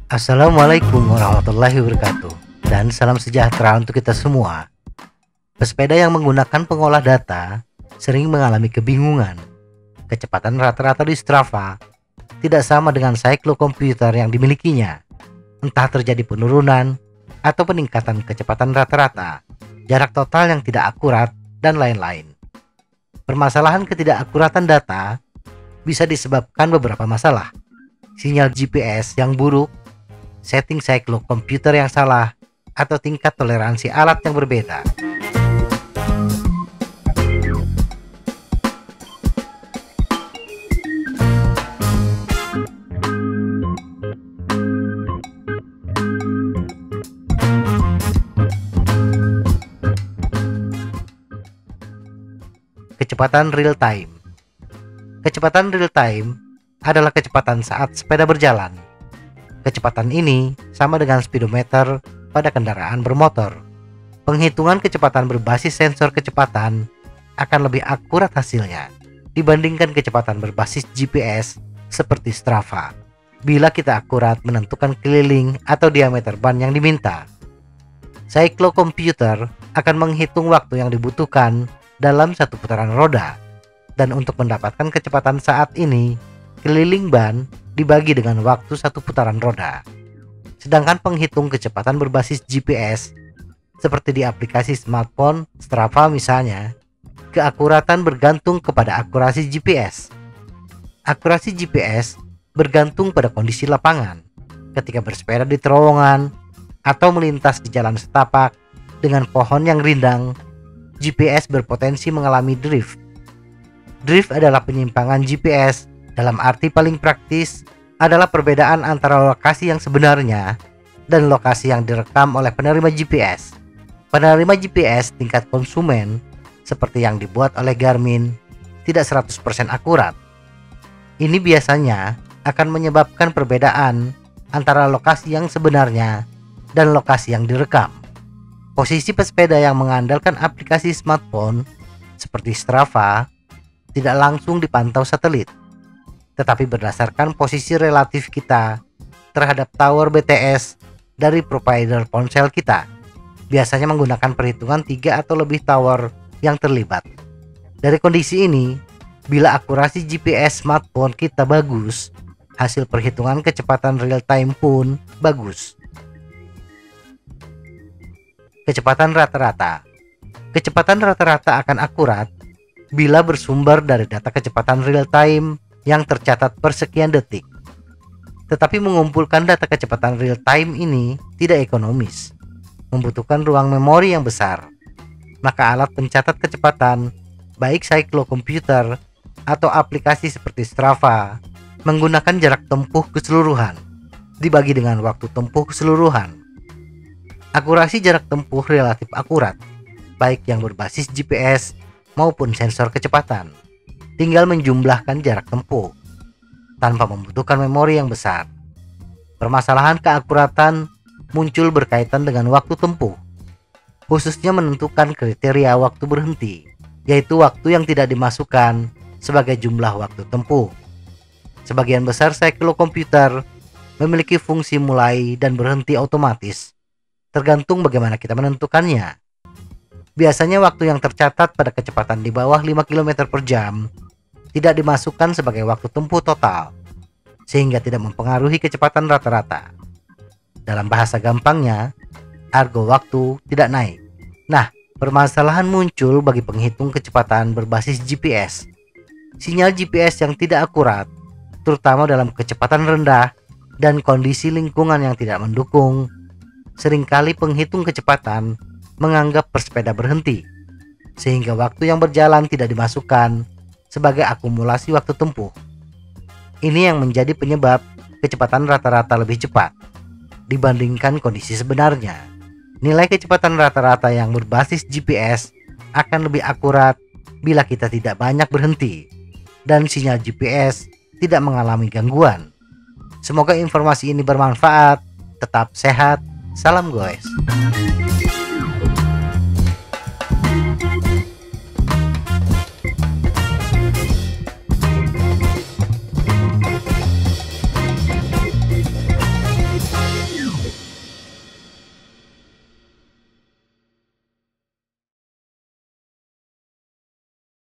Assalamualaikum warahmatullahi wabarakatuh, dan salam sejahtera untuk kita semua. Pesepeda yang menggunakan pengolah data sering mengalami kebingungan. Kecepatan rata-rata di Strava tidak sama dengan siklokomputer yang dimilikinya. Entah terjadi penurunan atau peningkatan kecepatan rata-rata, jarak total yang tidak akurat, dan lain-lain. Permasalahan ketidakakuratan data bisa disebabkan beberapa masalah: sinyal GPS yang buruk, setting siklokomputer yang salah, atau tingkat toleransi alat yang berbeda. Kecepatan real time. Kecepatan real time adalah kecepatan saat sepeda berjalan. Kecepatan ini sama dengan speedometer pada kendaraan bermotor. Penghitungan kecepatan berbasis sensor kecepatan akan lebih akurat hasilnya dibandingkan kecepatan berbasis GPS seperti Strava, bila kita akurat menentukan keliling atau diameter ban yang diminta. Siklokomputer akan menghitung waktu yang dibutuhkan dalam satu putaran roda, dan untuk mendapatkan kecepatan saat ini, keliling ban dibagi dengan waktu satu putaran roda. Sedangkan penghitung kecepatan berbasis GPS seperti di aplikasi smartphone Strava misalnya, keakuratan bergantung kepada akurasi GPS. Akurasi GPS bergantung pada kondisi lapangan. Ketika bersepeda di terowongan atau melintas di jalan setapak dengan pohon yang rindang, GPS berpotensi mengalami drift. Drift adalah penyimpangan GPS. Dalam arti paling praktis adalah perbedaan antara lokasi yang sebenarnya dan lokasi yang direkam oleh penerima GPS. Penerima GPS tingkat konsumen seperti yang dibuat oleh Garmin tidak 100% akurat. Ini biasanya akan menyebabkan perbedaan antara lokasi yang sebenarnya dan lokasi yang direkam. Posisi pesepeda yang mengandalkan aplikasi smartphone seperti Strava tidak langsung dipantau satelit, tetapi berdasarkan posisi relatif kita terhadap tower BTS dari provider ponsel kita, biasanya menggunakan perhitungan 3 atau lebih tower yang terlibat. Dari kondisi ini, bila akurasi GPS smartphone kita bagus, hasil perhitungan kecepatan real time pun bagus. Kecepatan rata-rata. Kecepatan rata-rata akan akurat bila bersumber dari data kecepatan real time yang tercatat per sekian detik. Tetapi mengumpulkan data kecepatan real time ini tidak ekonomis, membutuhkan ruang memori yang besar. Maka alat pencatat kecepatan, baik siklokomputer atau aplikasi seperti Strava, menggunakan jarak tempuh keseluruhan dibagi dengan waktu tempuh keseluruhan. Akurasi jarak tempuh relatif akurat, baik yang berbasis GPS maupun sensor kecepatan. Tinggal menjumlahkan jarak tempuh tanpa membutuhkan memori yang besar. Permasalahan keakuratan muncul berkaitan dengan waktu tempuh, khususnya menentukan kriteria waktu berhenti, yaitu waktu yang tidak dimasukkan sebagai jumlah waktu tempuh. Sebagian besar siklokomputer memiliki fungsi mulai dan berhenti otomatis, tergantung bagaimana kita menentukannya. Biasanya waktu yang tercatat pada kecepatan di bawah 5 km per jam tidak dimasukkan sebagai waktu tempuh total, sehingga tidak mempengaruhi kecepatan rata-rata. Dalam bahasa gampangnya, argo waktu tidak naik. Nah, permasalahan muncul bagi penghitung kecepatan berbasis GPS. Sinyal GPS yang tidak akurat, terutama dalam kecepatan rendah dan kondisi lingkungan yang tidak mendukung, seringkali penghitung kecepatan menganggap pesepeda berhenti, sehingga waktu yang berjalan tidak dimasukkan sebagai akumulasi waktu tempuh. Ini yang menjadi penyebab kecepatan rata-rata lebih cepat dibandingkan kondisi sebenarnya. Nilai kecepatan rata-rata yang berbasis GPS akan lebih akurat bila kita tidak banyak berhenti dan sinyal GPS tidak mengalami gangguan. Semoga informasi ini bermanfaat. Tetap sehat. Salam goes.